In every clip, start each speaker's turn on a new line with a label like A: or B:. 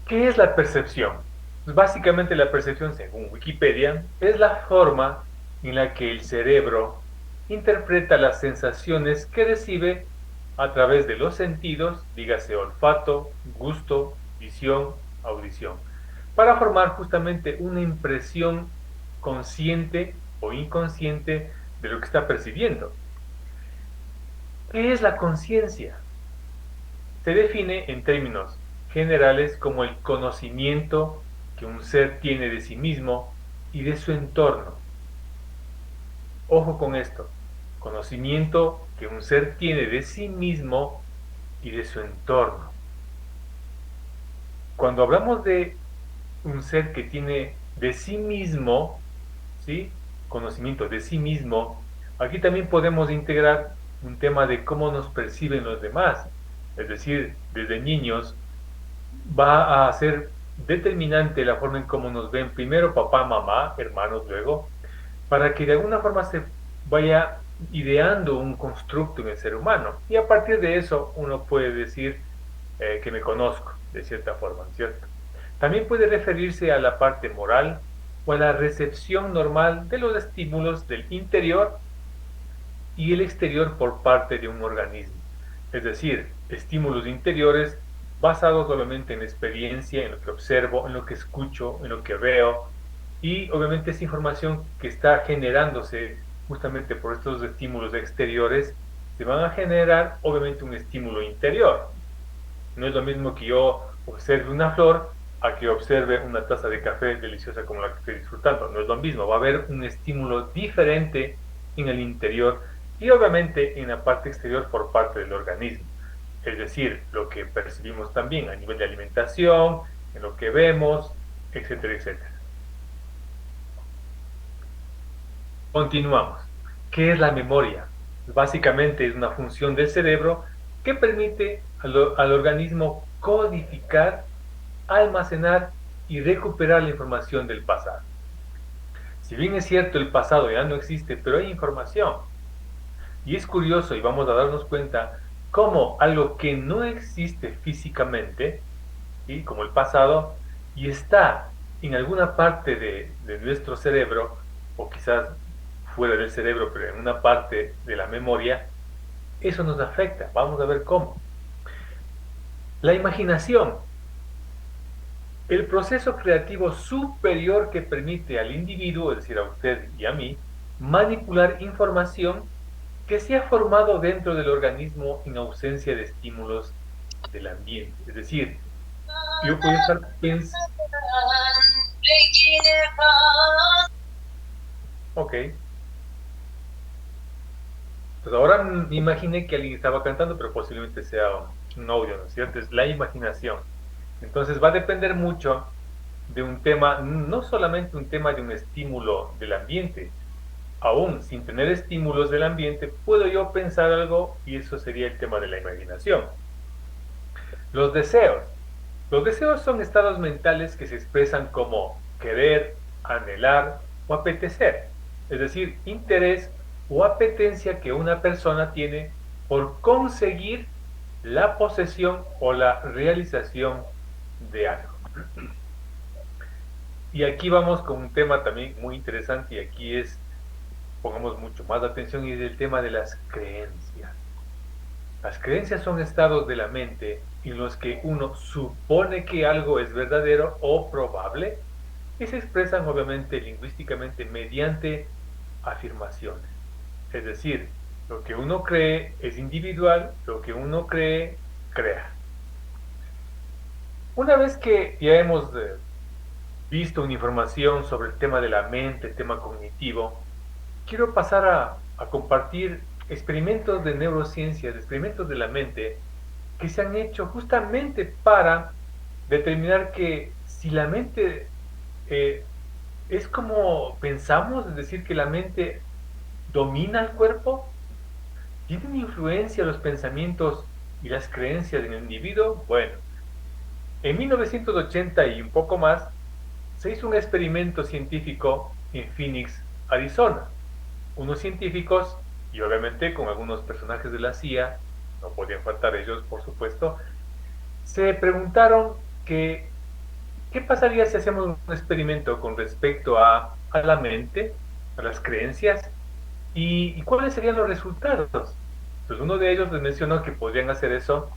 A: ¿Qué es la percepción? Pues básicamente la percepción, según Wikipedia, es la forma en la que el cerebro interpreta las sensaciones que recibe a través de los sentidos, dígase olfato, gusto, visión, audición, para formar justamente una impresión consciente o inconsciente de lo que está percibiendo. ¿Qué es la conciencia? Se define en términos generales como el conocimiento que un ser tiene de sí mismo y de su entorno. Ojo con esto, conocimiento que un ser tiene de sí mismo y de su entorno. Cuando hablamos de un ser que tiene de sí mismo, ¿sí? Conocimiento de sí mismo, aquí también podemos integrar un tema de cómo nos perciben los demás. Es decir, desde niños va a ser determinante la forma en cómo nos ven primero papá, mamá, hermanos luego, para que de alguna forma se vaya ideando un constructo en el ser humano. Y a partir de eso uno puede decir que me conozco, de cierta forma, ¿cierto? También puede referirse a la parte moral o a la recepción normal de los estímulos del interior y el exterior por parte de un organismo. Es decir, estímulos interiores basados obviamente en la experiencia, en lo que observo, en lo que escucho, en lo que veo, y obviamente esa información que está generándose justamente por estos estímulos exteriores, se van a generar obviamente un estímulo interior. No es lo mismo que yo observe una flor a que observe una taza de café deliciosa como la que estoy disfrutando. No es lo mismo, va a haber un estímulo diferente en el interior y obviamente en la parte exterior por parte del organismo. Es decir, lo que percibimos también a nivel de alimentación, en lo que vemos, etcétera, etcétera. Continuamos. ¿Qué es la memoria? Básicamente es una función del cerebro que permite al organismo codificar, almacenar y recuperar la información del pasado. Si bien es cierto, el pasado ya no existe, pero hay información. Y es curioso y vamos a darnos cuenta cómo algo que no existe físicamente, ¿sí? Como el pasado, y está en alguna parte de nuestro cerebro, o quizás fuera del cerebro, pero en una parte de la memoria, eso nos afecta. Vamos a ver cómo. La imaginación, el proceso creativo superior que permite al individuo, es decir, a usted y a mí, manipular información que se ha formado dentro del organismo en ausencia de estímulos del ambiente. Es decir, yo puedo estar pensando, ok, pues ahora me imaginé que alguien estaba cantando, pero posiblemente sea un audio, ¿no es cierto? Es la imaginación. Entonces va a depender mucho de un tema, no solamente un tema de un estímulo del ambiente, aún sin tener estímulos del ambiente, puedo yo pensar algo y eso sería el tema de la imaginación. Los deseos. Los deseos son estados mentales que se expresan como querer, anhelar o apetecer, es decir, interés o apetencia que una persona tiene por conseguir la posesión o la realización de algo. Y aquí vamos con un tema también muy interesante y aquí pongamos mucho más atención y es el tema de las creencias. Las creencias son estados de la mente en los que uno supone que algo es verdadero o probable y se expresan obviamente lingüísticamente mediante afirmaciones. Es decir, lo que uno cree es individual, lo que uno cree, crea. Una vez que ya hemos visto una información sobre el tema de la mente, el tema cognitivo, quiero pasar a compartir experimentos de neurociencias, experimentos de la mente que se han hecho justamente para determinar que si la mente eh, es como pensamos, es decir, que la mente domina el cuerpo, tienen influencia los pensamientos y las creencias en el individuo. Bueno, en 1980 y un poco más, se hizo un experimento científico en Phoenix, Arizona. Unos científicos, y obviamente con algunos personajes de la CIA, no podían faltar ellos, por supuesto, se preguntaron que ¿qué pasaría si hacemos un experimento con respecto a la mente, a las creencias, y cuáles serían los resultados? Pues uno de ellos les mencionó que podrían hacer eso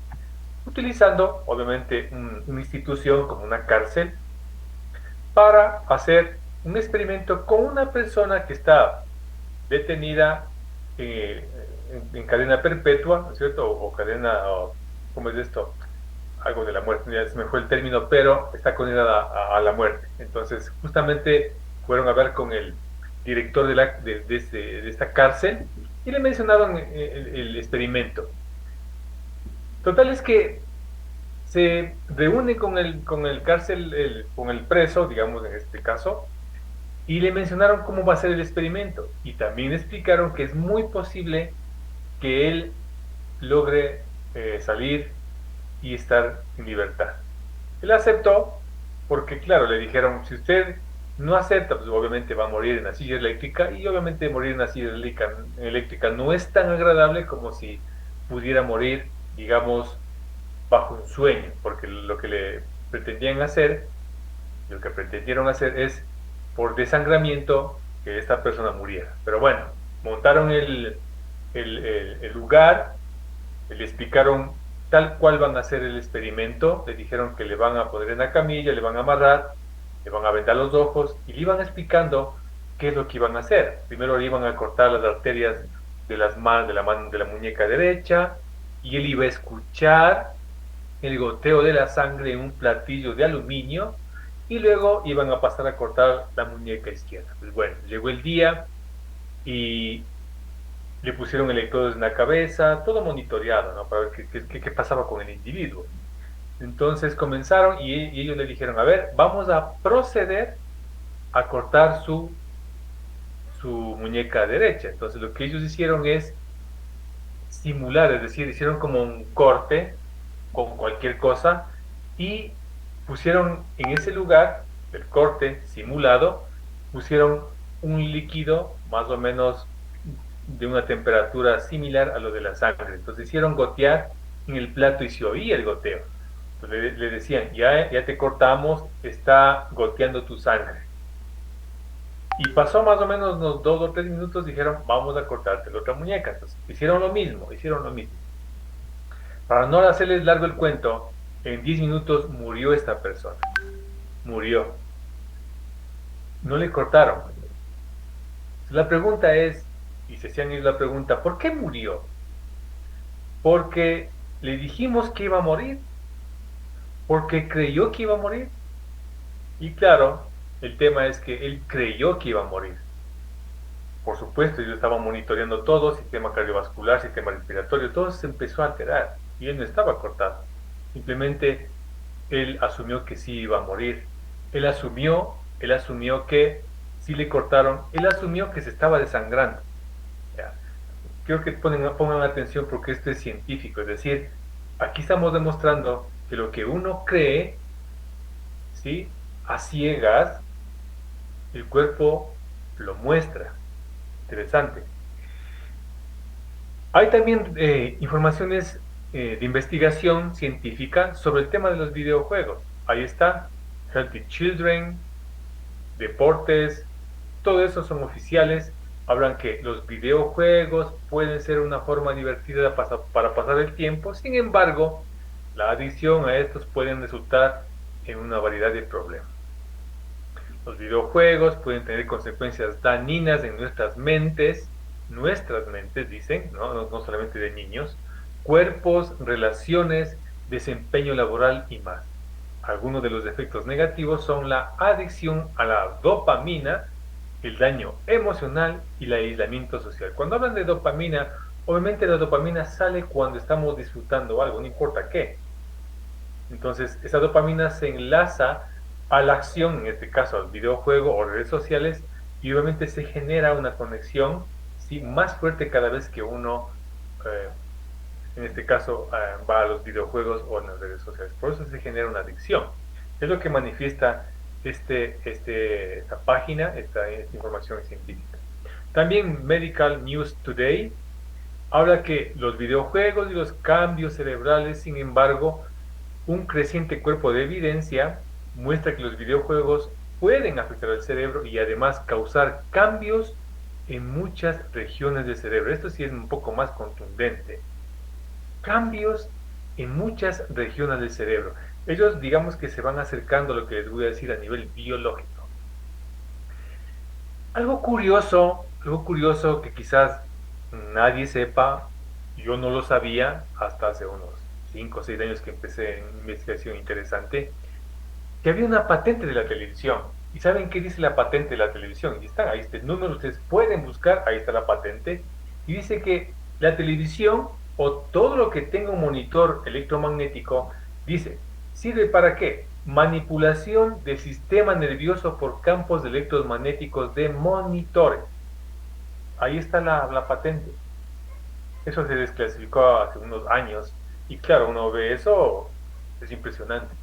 A: utilizando, obviamente, una institución como una cárcel para hacer un experimento con una persona que está detenida en cadena perpetua, ¿no es cierto? O cadena, ¿cómo es esto? Algo de la muerte, ya se me fue el término, pero está condenada a la muerte. Entonces, justamente fueron a ver con el director de esta cárcel y le mencionaron el experimento. Total es que se reúne con el cárcel, con el preso, digamos en este caso, y le mencionaron cómo va a ser el experimento. Y también le explicaron que es muy posible que él logre salir y estar en libertad. Él aceptó porque, claro, le dijeron, si usted no acepta, pues obviamente va a morir en la silla eléctrica y obviamente morir en la silla eléctrica no es tan agradable como si pudiera morir, digamos, bajo un sueño, porque lo que le pretendían hacer, lo que pretendieron hacer es por desangramiento que esta persona muriera. Pero bueno, montaron el lugar, le explicaron tal cual van a hacer el experimento, le dijeron que le van a poner en la camilla, le van a amarrar, le van a vendar los ojos y le iban explicando qué es lo que iban a hacer. Primero le iban a cortar las arterias de las manos, de la muñeca derecha, y él iba a escuchar el goteo de la sangre en un platillo de aluminio y luego iban a pasar a cortar la muñeca izquierda. Pues bueno, llegó el día y le pusieron electrodos en la cabeza, todo monitoreado, ¿no? Para ver qué pasaba con el individuo. Entonces comenzaron y ellos le dijeron, a ver, vamos a proceder a cortar su muñeca derecha. Entonces lo que ellos hicieron es simular, es decir, hicieron como un corte con cualquier cosa y pusieron en ese lugar del corte simulado, pusieron un líquido más o menos de una temperatura similar a lo de la sangre. Entonces hicieron gotear en el plato y se oía el goteo. Entonces le decían, ya te cortamos, está goteando tu sangre. Y pasó más o menos unos 2 o 3 minutos, dijeron, vamos a cortarte la otra muñeca. Entonces hicieron lo mismo, hicieron lo mismo. Para no hacerles largo el cuento, en 10 minutos murió esta persona. Murió. No le cortaron. La pregunta es, y se hacían ellos la pregunta, ¿por qué murió? Porque le dijimos que iba a morir, porque creyó que iba a morir. Y claro, el tema es que él creyó que iba a morir. Por supuesto, ellos estaban monitoreando todo, sistema cardiovascular, sistema respiratorio, todo se empezó a alterar y él no estaba cortado. Simplemente él asumió que sí iba a morir. Él asumió que sí le cortaron, él asumió que se estaba desangrando. ¿Ya? Quiero que pongan atención porque esto es científico, es decir, aquí estamos demostrando que lo que uno cree, ¿sí? A ciegas, el cuerpo lo muestra. Interesante. Hay también informaciones de investigación científica sobre el tema de los videojuegos. Ahí está, Healthy Children, deportes, todo eso son oficiales. Hablan que los videojuegos pueden ser una forma divertida para pasar el tiempo. Sin embargo, la adicción a estos pueden resultar en una variedad de problemas. Los videojuegos pueden tener consecuencias dañinas en nuestras mentes dicen, no solamente de niños, cuerpos, relaciones, desempeño laboral y más. Algunos de los efectos negativos son la adicción a la dopamina, el daño emocional y el aislamiento social. Cuando hablan de dopamina, obviamente la dopamina sale cuando estamos disfrutando algo, no importa qué. Entonces, esa dopamina se enlaza a la acción, en este caso al videojuego o redes sociales, y obviamente se genera una conexión, ¿sí?, más fuerte cada vez que uno, eh, en este caso, va a los videojuegos o en las redes sociales. Por eso se genera una adicción. Es lo que manifiesta esta página, esta información científica. También Medical News Today habla que los videojuegos y los cambios cerebrales, sin embargo, un creciente cuerpo de evidencia muestra que los videojuegos pueden afectar al cerebro y además causar cambios en muchas regiones del cerebro. Esto sí es un poco más contundente. Cambios en muchas regiones del cerebro. Ellos, digamos que se van acercando a lo que les voy a decir a nivel biológico. Algo curioso que quizás nadie sepa, yo no lo sabía hasta hace unos 5 o 6 años que empecé en investigación interesante, que había una patente de la televisión. ¿Y saben qué dice la patente de la televisión? Y está, ahí está el número, ustedes pueden buscar, ahí está la patente. Y dice que la televisión o todo lo que tenga un monitor electromagnético, dice, ¿sirve para qué? Manipulación del sistema nervioso por campos electromagnéticos de monitores. Ahí está la patente. Eso se desclasificó hace unos años. Y claro, uno ve eso, es impresionante.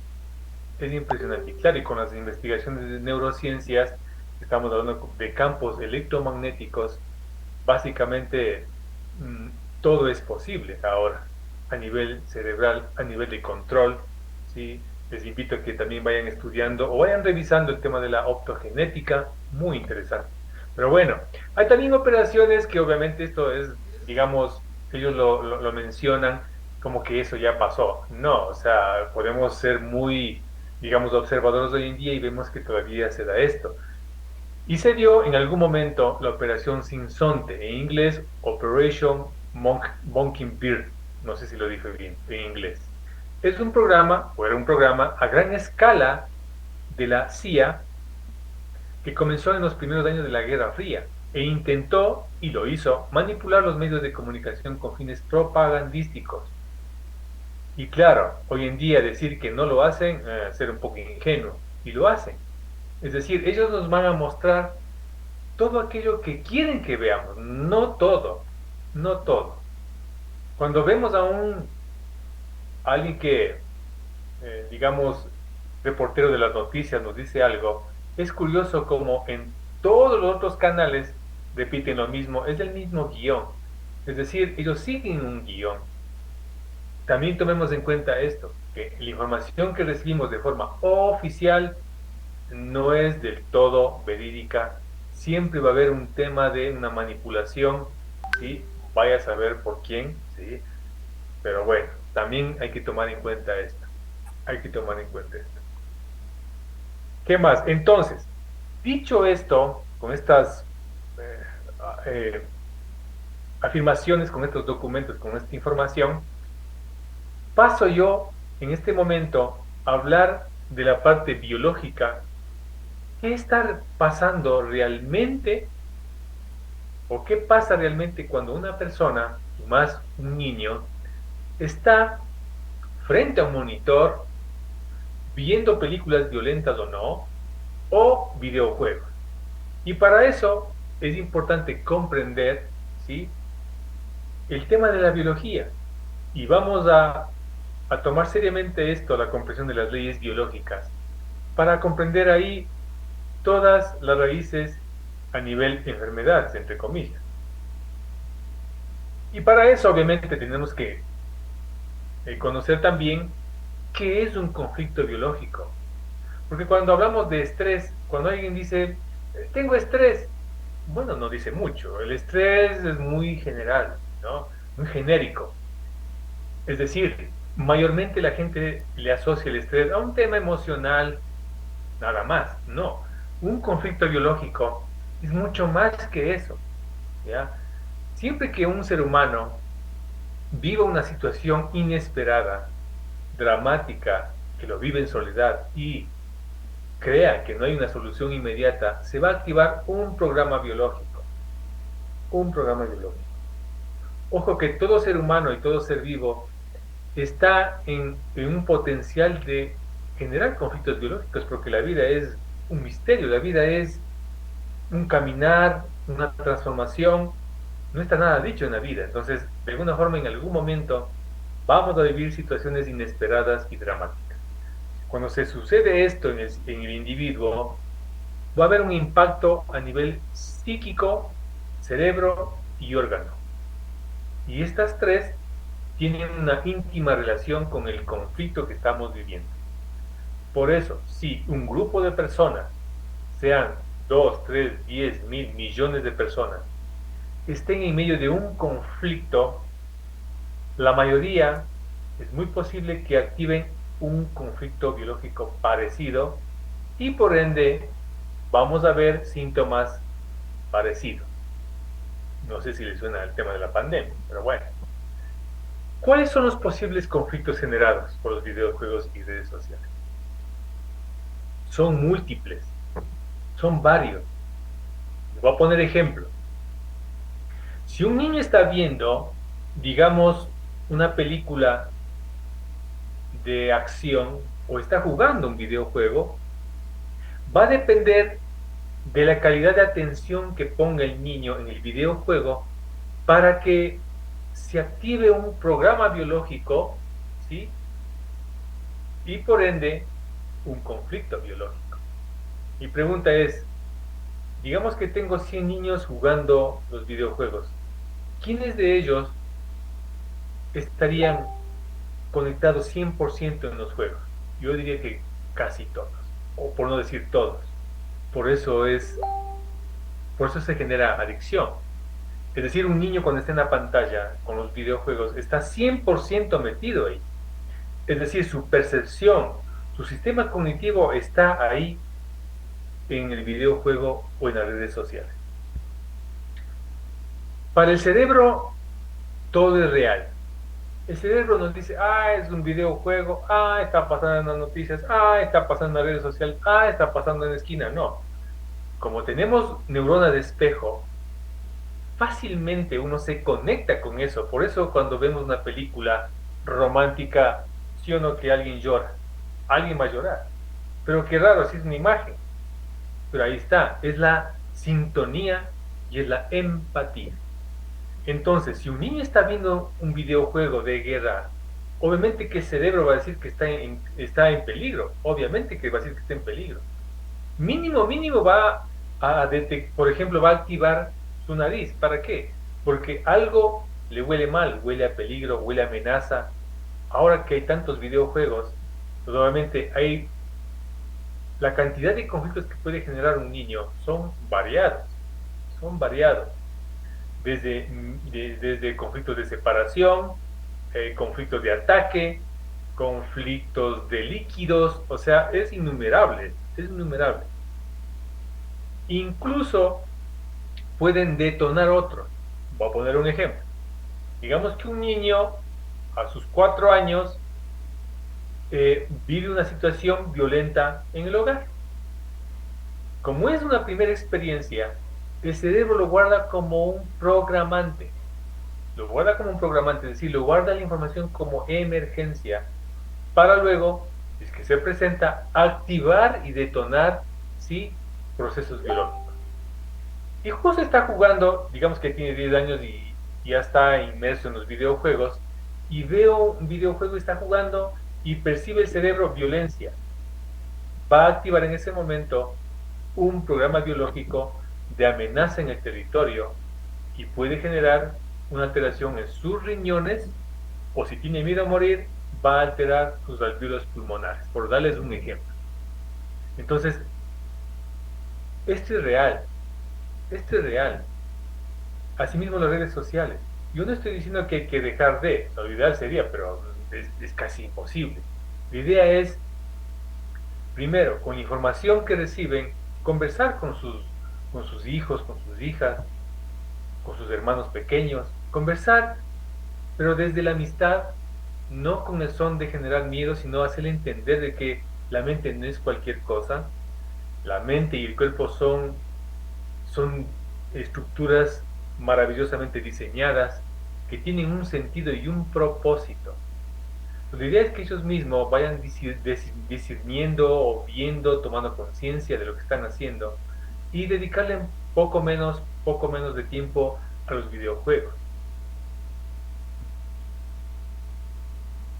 A: Es impresionante. Y claro, y con las investigaciones de neurociencias, estamos hablando de campos electromagnéticos, básicamente mmm, todo es posible ahora, a nivel cerebral, a nivel de control, ¿sí? Les invito a que también vayan estudiando o vayan revisando el tema de la optogenética, muy interesante. Pero bueno, hay también operaciones que obviamente esto es, digamos, ellos lo mencionan como que eso ya pasó. No, o sea, podemos ser muy, digamos, observadores hoy en día y vemos que todavía se da esto. Y se dio en algún momento la operación Sinsonte, en inglés Operation Mockingbird, no sé si lo dije bien en inglés. Es un programa, o era un programa a gran escala de la CIA que comenzó en los primeros años de la Guerra Fría e intentó, y lo hizo, manipular los medios de comunicación con fines propagandísticos. Y claro, hoy en día decir que no lo hacen, ser un poco ingenuo, y lo hacen. Es decir, ellos nos van a mostrar todo aquello que quieren que veamos, no todo, no todo. Cuando vemos a alguien que, digamos, reportero de las noticias nos dice algo, es curioso como en todos los otros canales repiten lo mismo, es el mismo guión. Es decir, ellos siguen un guión. También tomemos en cuenta esto, que la información que recibimos de forma oficial no es del todo verídica. Siempre va a haber un tema de una manipulación, ¿sí? Vaya a saber por quién, ¿sí? Pero bueno, también hay que tomar en cuenta esto. Hay que tomar en cuenta esto. ¿Qué más? Entonces, dicho esto, con estas eh, eh, afirmaciones, con estos documentos, con esta información, paso yo en este momento a hablar de la parte biológica. ¿Qué está pasando realmente o qué pasa realmente cuando una persona, y más un niño, está frente a un monitor viendo películas violentas o videojuegos? Y para eso es importante comprender, ¿sí?, el tema de la biología. Y vamos a tomar seriamente esto, la comprensión de las leyes biológicas, para comprender ahí todas las raíces a nivel enfermedades, entre comillas. Y para eso, obviamente, tenemos que conocer también qué es un conflicto biológico. Porque cuando hablamos de estrés, cuando alguien dice, tengo estrés, bueno, no dice mucho. El estrés es muy general, ¿no? Muy genérico. Es decir, mayormente la gente le asocia el estrés a un tema emocional, nada más. No, un conflicto biológico es mucho más que eso, ¿ya? Siempre que un ser humano viva una situación inesperada, dramática, que lo vive en soledad y crea que no hay una solución inmediata, se va a activar un programa biológico, un programa biológico. Ojo que todo ser humano y todo ser vivo está en un potencial de generar conflictos biológicos, porque la vida es un misterio, la vida es un caminar, una transformación, no está nada dicho en la vida. Entonces, de alguna forma, en algún momento, vamos a vivir situaciones inesperadas y dramáticas. Cuando se sucede esto en el individuo, va a haber un impacto a nivel psíquico, cerebro y órgano. Y estas tres tienen una íntima relación con el conflicto que estamos viviendo. Por eso, si un grupo de personas, sean 2, 3, 10, 1000, millones de personas, estén en medio de un conflicto, la mayoría es muy posible que activen un conflicto biológico parecido y por ende vamos a ver síntomas parecidos. No sé si les suena el tema de la pandemia, pero bueno. ¿Cuáles son los posibles conflictos generados por los videojuegos y redes sociales? Son múltiples, son varios. Les voy a poner ejemplo. Si un niño está viendo, digamos, una película de acción o está jugando un videojuego, va a depender de la calidad de atención que ponga el niño en el videojuego para que se active un programa biológico, ¿sí? Y por ende, un conflicto biológico. Mi pregunta es, digamos que tengo 100 niños jugando los videojuegos. ¿Quiénes de ellos estarían conectados 100% en los juegos? Yo diría que casi todos, o por no decir todos. Por eso es, por eso se genera adicción. Es decir, un niño cuando está en la pantalla con los videojuegos está 100% metido ahí. Es decir, su percepción, su sistema cognitivo está ahí en el videojuego o en las redes sociales. Para el cerebro, todo es real. El cerebro nos dice, es un videojuego, está pasando en las noticias, está pasando en las redes sociales, está pasando en la esquina. No, como tenemos neurona de espejo, fácilmente uno se conecta con eso. Por eso cuando vemos una película romántica, sí o no que alguien llora, alguien va a llorar. Pero qué raro, si es una imagen. Pero ahí está, es la sintonía y es la empatía. Entonces, si un niño está viendo un videojuego de guerra, obviamente que el cerebro va a decir que está en peligro, obviamente que va a decir que está en peligro. Mínimo va por ejemplo, va a activar su nariz. ¿Para qué? Porque algo le huele mal, huele a peligro, huele a amenaza. Ahora que hay tantos videojuegos, pues obviamente la cantidad de conflictos que puede generar un niño son variados. Desde conflictos de separación, conflictos de ataque, conflictos de líquidos, o sea, es innumerable, es innumerable. Incluso pueden detonar otros. Voy a poner un ejemplo. Digamos que un niño a sus 4 años vive una situación violenta en el hogar. Como es una primera experiencia, el cerebro lo guarda como un programante. Lo guarda como un programante, es decir, lo guarda la información como emergencia para luego, si es que se presenta, activar y detonar, ¿sí?, procesos biológicos. Y justo está jugando, digamos que tiene 10 años y ya está inmerso en los videojuegos, y veo un videojuego y está jugando y percibe el cerebro violencia. Va a activar en ese momento un programa biológico de amenaza en el territorio y puede generar una alteración en sus riñones o si tiene miedo a morir, va a alterar sus alvéolos pulmonares, por darles un ejemplo. Entonces, esto es real, esto es real. Asimismo, las redes sociales. Yo no estoy diciendo que hay que dejar lo ideal sería, pero es casi imposible. La idea es, primero, con la información que reciben, conversar con sus hijos, con sus hijas, con sus hermanos pequeños, conversar, pero desde la amistad, no con el son de generar miedo, sino hacerle entender de que la mente no es cualquier cosa. La mente y el cuerpo son estructuras maravillosamente diseñadas que tienen un sentido y un propósito. La idea es que ellos mismos vayan discerniendo o viendo, tomando conciencia de lo que están haciendo y dedicarle poco menos de tiempo a los videojuegos.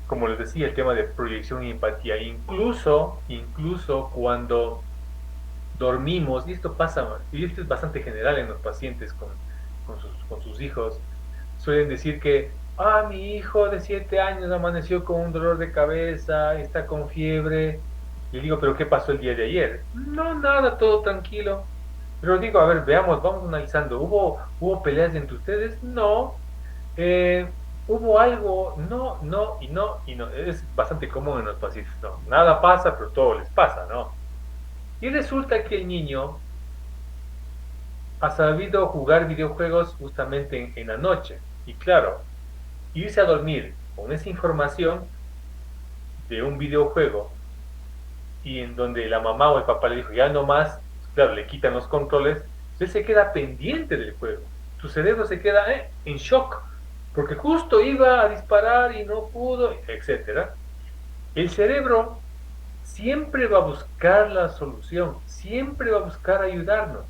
A: Como les decía, el tema de proyección y empatía, incluso cuando dormimos, y esto pasa, y esto es bastante general en los pacientes con sus hijos, suelen decir que, mi hijo de 7 años amaneció con un dolor de cabeza, está con fiebre, Le digo, ¿pero qué pasó el día de ayer? No, nada, todo tranquilo. Pero digo, a ver, veamos, vamos analizando. ¿Hubo peleas entre ustedes? No. Eh, ¿Hubo algo? No, no y no y no. Es bastante común en los pacientes, ¿no? Nada pasa, pero todo les pasa, ¿no? Y resulta que el niño ha sabido jugar videojuegos justamente en la noche. Y claro, irse a dormir con esa información de un videojuego y en donde la mamá o el papá le dijo, ya no más, claro, le quitan los controles, él se queda pendiente del juego. Su cerebro se queda en shock, porque justo iba a disparar y no pudo, etcétera. El cerebro siempre va a buscar la solución, siempre va a buscar ayudarnos.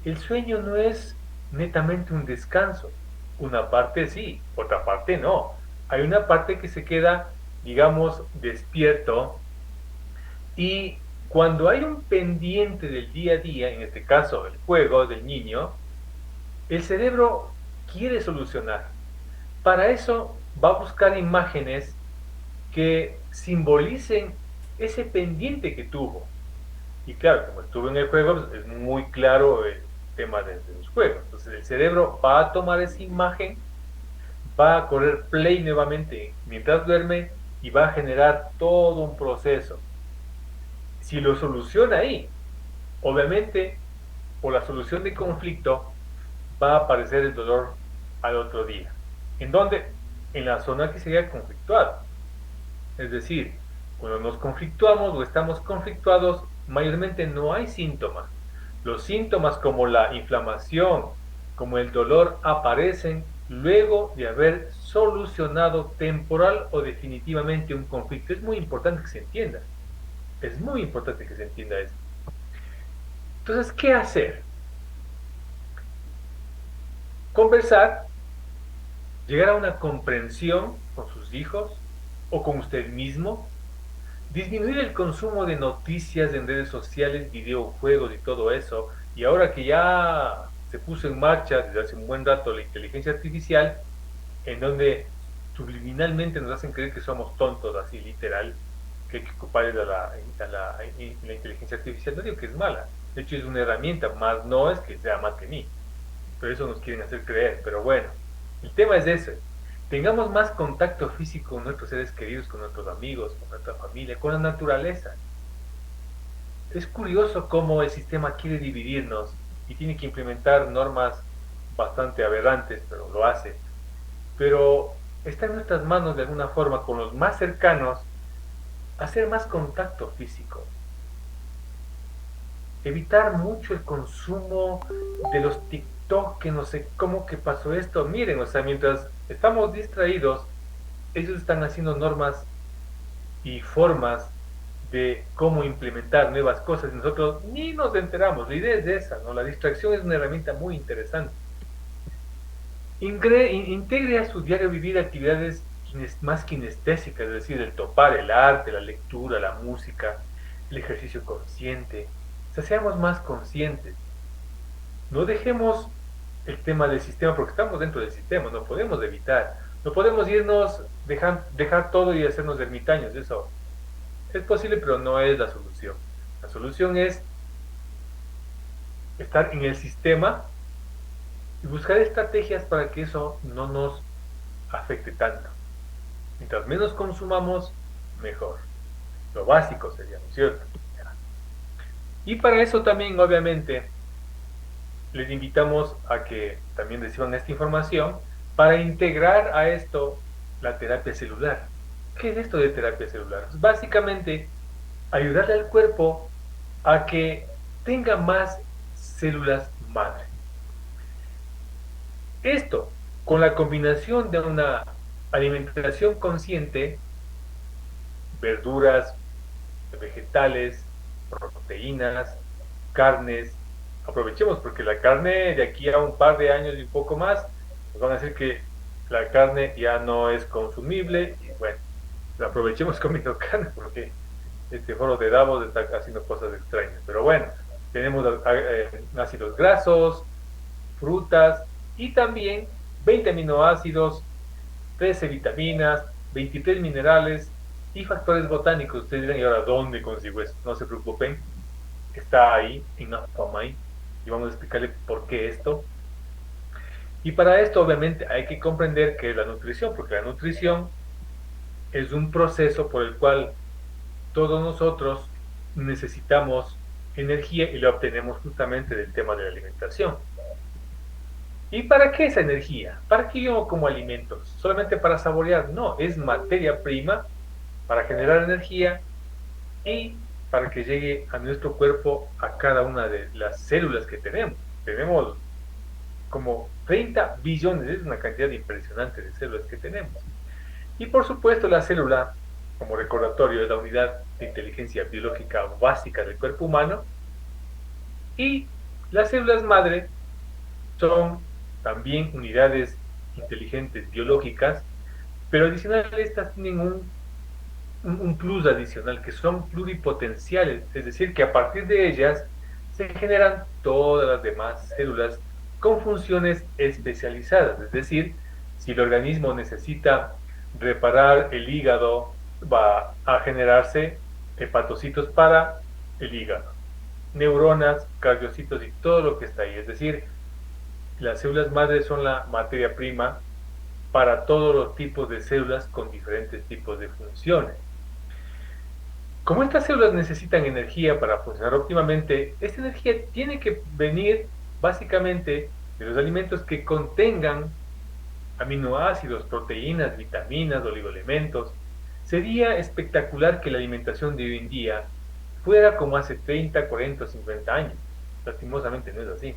A: El sueño no es netamente un descanso. Una parte sí, otra parte no. Hay una parte que se queda, digamos, despierto y cuando hay un pendiente del día a día, en este caso el juego del niño, el cerebro quiere solucionar. Para eso va a buscar imágenes que simbolicen ese pendiente que tuvo. Y claro, como estuvo en el juego, pues, es muy claro el tema de los juegos. Entonces el cerebro va a tomar esa imagen, va a correr play nuevamente mientras duerme y va a generar todo un proceso. Si lo soluciona ahí, obviamente por la solución de conflicto va a aparecer el dolor al otro día. ¿En dónde? En la zona que sería conflictuada. Es decir, cuando nos conflictuamos o estamos conflictuados, mayormente no hay síntomas. Los síntomas como la inflamación, como el dolor, aparecen luego de haber solucionado temporal o definitivamente un conflicto. Es muy importante que se entienda. Es muy importante que se entienda eso. Entonces, ¿qué hacer? Conversar, llegar a una comprensión con sus hijos o con usted mismo, disminuir el consumo de noticias en redes sociales, videojuegos y todo eso. Y ahora que ya se puso en marcha desde hace un buen rato la inteligencia artificial, en donde subliminalmente nos hacen creer que somos tontos, así literal, que hay que ocupar la inteligencia artificial. No digo que es mala, de hecho es una herramienta, más no es que sea más que mí, pero eso nos quieren hacer creer. Pero bueno, el tema es ese. Tengamos más contacto físico con nuestros seres queridos, con nuestros amigos, con nuestra familia, con la naturaleza. Es curioso cómo el sistema quiere dividirnos y tiene que implementar normas bastante aberrantes, pero lo hace. Pero está en nuestras manos de alguna forma con los más cercanos hacer más contacto físico, evitar mucho el consumo de los TikTok, que no sé cómo que pasó esto. Miren, o sea, mientras estamos distraídos, ellos están haciendo normas y formas de cómo implementar nuevas cosas y nosotros ni nos enteramos. La idea es esa, ¿no? La distracción es una herramienta muy interesante. Integre a su diario vivir actividades más kinestésicas, es decir, el topar, el arte, la lectura, la música, el ejercicio consciente. O sea, seamos más conscientes. No dejemos el tema del sistema, porque estamos dentro del sistema, no podemos evitar. No podemos irnos, dejar todo y hacernos ermitaños. Eso es posible, pero no es la solución. La solución es estar en el sistema y buscar estrategias para que eso no nos afecte tanto. Mientras menos consumamos, mejor. Lo básico sería, ¿no es cierto? Y para eso también, obviamente, les invitamos a que también reciban esta información para integrar a esto la terapia celular. ¿Qué es esto de terapia celular? Básicamente, ayudarle al cuerpo a que tenga más células madre. Esto, con la combinación de una alimentación consciente, verduras, vegetales, proteínas, carnes. Aprovechemos porque la carne de aquí a un par de años y un poco más nos van a decir que la carne ya no es consumible y bueno, aprovechemos comiendo carne porque este foro de Davos está haciendo cosas extrañas. Pero bueno, tenemos ácidos grasos, frutas y también 20 aminoácidos, 13 vitaminas, 23 minerales y factores botánicos. Ustedes dirán, ¿y ahora dónde consigo eso? No se preocupen, está ahí en AFAMAI y vamos a explicarle por qué esto. Y para esto, obviamente, hay que comprender qué es la nutrición, porque la nutrición es un proceso por el cual todos nosotros necesitamos energía y la obtenemos justamente del tema de la alimentación. ¿Y para qué esa energía? ¿Para qué yo como alimentos? ¿Solamente para saborear? No, es materia prima para generar energía y para que llegue a nuestro cuerpo a cada una de las células que tenemos. Tenemos como 30 billones, es una cantidad impresionante de células que tenemos. Y por supuesto la célula, como recordatorio, es la unidad de inteligencia biológica básica del cuerpo humano. Y las células madre son también unidades inteligentes biológicas, pero adicional a estas tienen un plus adicional, que son pluripotenciales, es decir, que a partir de ellas se generan todas las demás células con funciones especializadas, es decir, si el organismo necesita reparar el hígado, va a generarse hepatocitos para el hígado, neuronas, cardiocitos y todo lo que está ahí, es decir, las células madres son la materia prima para todos los tipos de células con diferentes tipos de funciones. Como estas células necesitan energía para funcionar óptimamente, esta energía tiene que venir básicamente de los alimentos que contengan aminoácidos, proteínas, vitaminas, oligoelementos. Sería espectacular que la alimentación de hoy en día fuera como hace 30, 40 o 50 años. Lastimosamente no es así.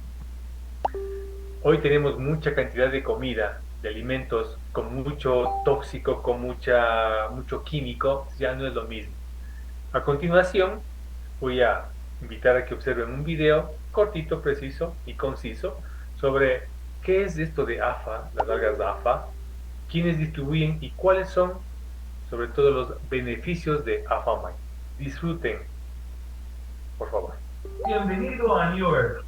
A: Hoy tenemos mucha cantidad de comida, de alimentos con mucho tóxico, con mucho químico, ya no es lo mismo. A continuación, voy a invitar a que observen un video cortito, preciso y conciso sobre qué es esto de AFA, las algas AFA, quiénes distribuyen y cuáles son, sobre todo, los beneficios de AFAMAI. Disfruten, por favor.
B: Bienvenido a New Earth,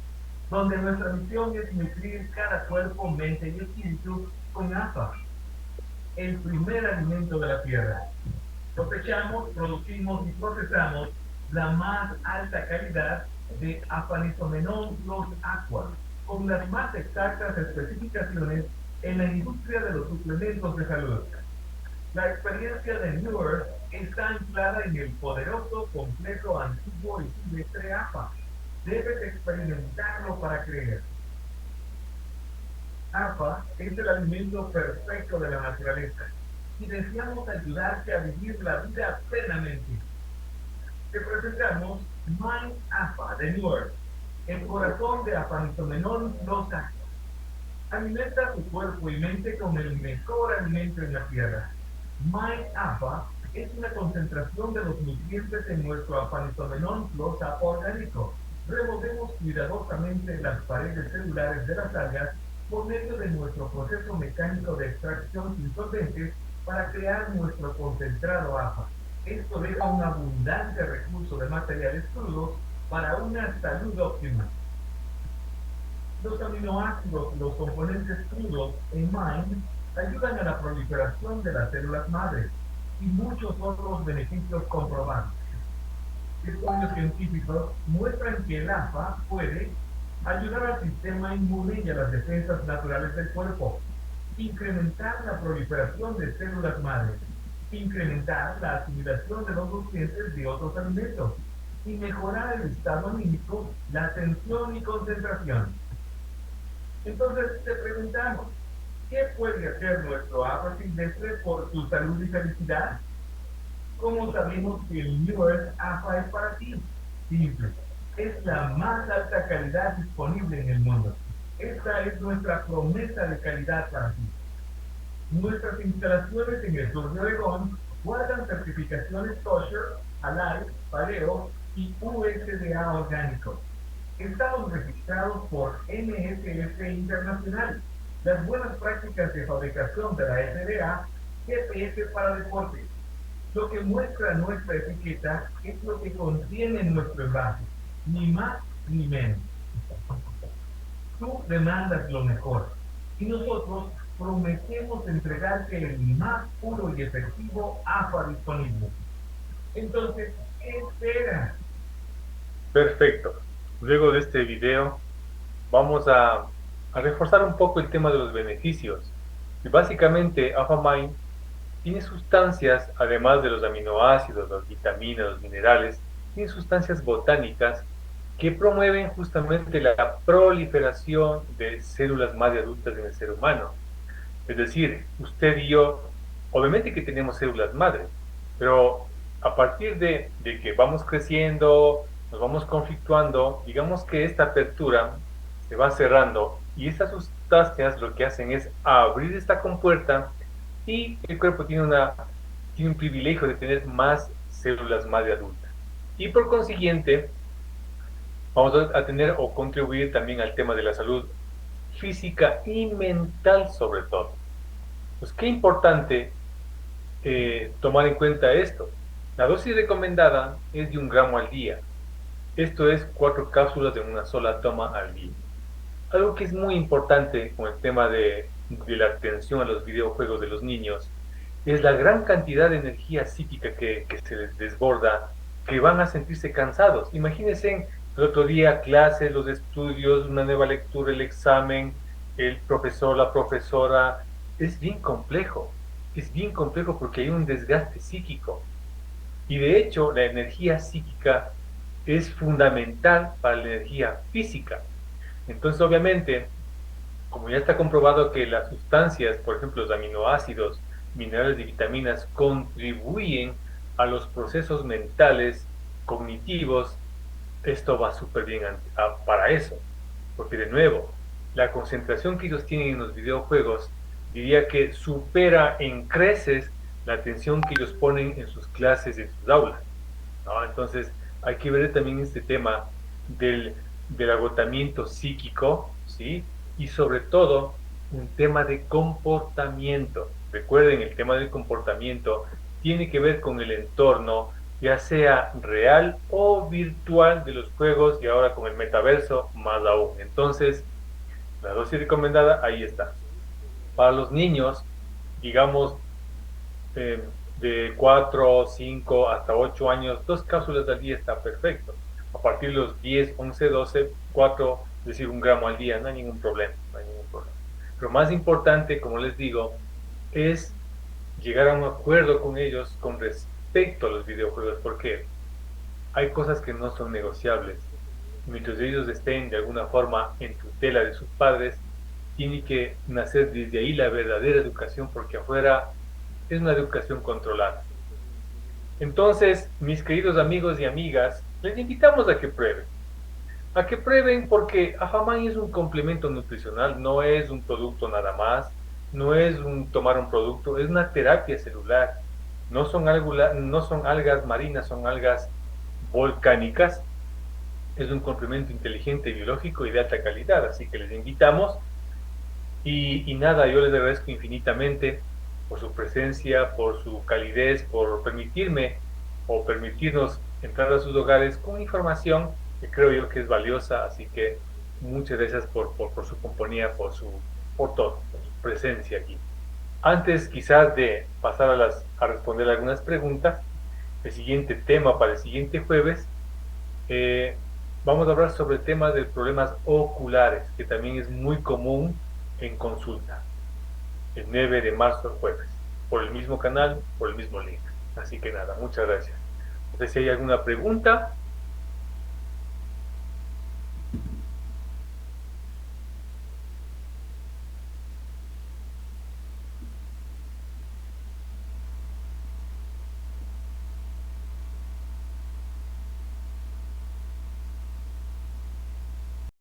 B: donde nuestra misión es nutrir cada cuerpo, mente y espíritu con AFA, el primer alimento de la tierra. Cosechamos, producimos y procesamos la más alta calidad de Aphanizomenon plus aqua, con las más exactas especificaciones en la industria de los suplementos de salud. La experiencia de New Earth está anclada en el poderoso, complejo, antiguo y silvestre AFA. Debes experimentarlo para creer. AFA es el alimento perfecto de la naturaleza y deseamos ayudarte a vivir la vida plenamente. Te presentamos Mind AFA de New Earth, el corazón de Aphanizomenon plus aqua. Alimenta tu cuerpo y mente con el mejor alimento en la tierra. Mind AFA es una concentración de los nutrientes en nuestro Aphanizomenon plus aqua orgánico. Removemos cuidadosamente las paredes celulares de las algas por medio de nuestro proceso mecánico de extracción sin solventes para crear nuestro concentrado AFA. Esto deja un abundante recurso de materiales crudos para una salud óptima. Los aminoácidos, los componentes crudos en MIND, ayudan a la proliferación de las células madres y muchos otros beneficios comprobados. Estudios científicos muestran que el AFA puede ayudar al sistema inmune y a las defensas naturales del cuerpo, incrementar la proliferación de células madres, incrementar la asimilación de los nutrientes de otros alimentos y mejorar el estado anímico, la atención y concentración. Entonces te preguntamos, ¿qué puede hacer nuestro AFA silvestre por tu salud y felicidad? ¿Cómo sabemos que el New Earth AFA es para ti? Simple, es la más alta calidad disponible en el mundo. Esta es nuestra promesa de calidad para ti. Nuestras instalaciones en el sur de Oregón guardan certificaciones kosher, halal, paleo y USDA orgánico. Estamos registrados por NSF Internacional, las buenas prácticas de fabricación de la FDA, GPS para deportes. Lo que muestra nuestra etiqueta es lo que contiene nuestro envase, ni más ni menos. Tú demandas lo mejor y nosotros prometemos entregarte el más puro y efectivo AFA disponible. Entonces, ¿qué espera?
A: Perfecto. Luego de este video, vamos a reforzar un poco el tema de los beneficios. Y básicamente, Alpha tiene sustancias, además de los aminoácidos, las vitaminas, los minerales, tiene sustancias botánicas que promueven justamente la proliferación de células madre adultas en el ser humano. Es decir, usted y yo, obviamente que tenemos células madre, pero a partir de que vamos creciendo, nos vamos conflictuando, digamos que esta apertura se va cerrando y estas sustancias lo que hacen es abrir esta compuerta y el cuerpo tiene un privilegio de tener más células madre adultas. Y por consiguiente, vamos a tener o contribuir también al tema de la salud física y mental sobre todo. Pues qué importante tomar en cuenta esto. La dosis recomendada es de 1 gramo al día. Esto es 4 cápsulas de una sola toma al día. Algo que es muy importante con el tema de la atención a los videojuegos de los niños es la gran cantidad de energía psíquica que se les desborda, que van a sentirse cansados. Imagínense el otro día clases, los estudios, una nueva lectura, el examen, el profesor, la profesora. Es bien complejo porque hay un desgaste psíquico. Y de hecho, la energía psíquica es fundamental para la energía física. Entonces, obviamente, como ya está comprobado que las sustancias, por ejemplo, los aminoácidos, minerales y vitaminas, contribuyen a los procesos mentales, cognitivos, esto va súper bien para eso. Porque de nuevo, la concentración que ellos tienen en los videojuegos, diría que supera en creces la atención que ellos ponen en sus clases, en sus aulas, ¿no? Entonces, hay que ver también este tema del agotamiento psíquico, ¿sí? Y sobre todo, un tema de comportamiento. Recuerden, el tema del comportamiento tiene que ver con el entorno, ya sea real o virtual de los juegos y ahora con el metaverso más aún. Entonces, la dosis recomendada, ahí está. Para los niños, digamos, de 4, 5 hasta 8 años, 2 cápsulas al día está perfecto. A partir de los 10, 11, 12, 4, es decir, 1 gramo al día, no hay ningún problema, no hay ningún problema. Lo más importante, como les digo, es llegar a un acuerdo con ellos con respecto a los videojuegos, porque hay cosas que no son negociables. Mientras ellos estén de alguna forma en tutela de sus padres, tiene que nacer desde ahí la verdadera educación, porque afuera es una educación controlada. Entonces, mis queridos amigos y amigas, les invitamos a que prueben. A que prueben porque Afamay es un complemento nutricional, no es un producto nada más, no es tomar un producto, es una terapia celular. No son algas marinas, son algas volcánicas. Es un complemento inteligente, biológico y de alta calidad. Así que les invitamos y nada, yo les agradezco infinitamente por su presencia, por su calidez, por permitirme o permitirnos entrar a sus hogares con información que creo yo que es valiosa. Así que muchas gracias por su compañía, por todo, por su presencia aquí. Antes quizás de pasar a responder algunas preguntas, el siguiente tema para el siguiente jueves, eh, vamos a hablar sobre el tema de problemas oculares, que también es muy común en consulta, el 9 de marzo, el jueves, por el mismo canal, por el mismo link. Así que nada, muchas gracias. No sé si hay alguna pregunta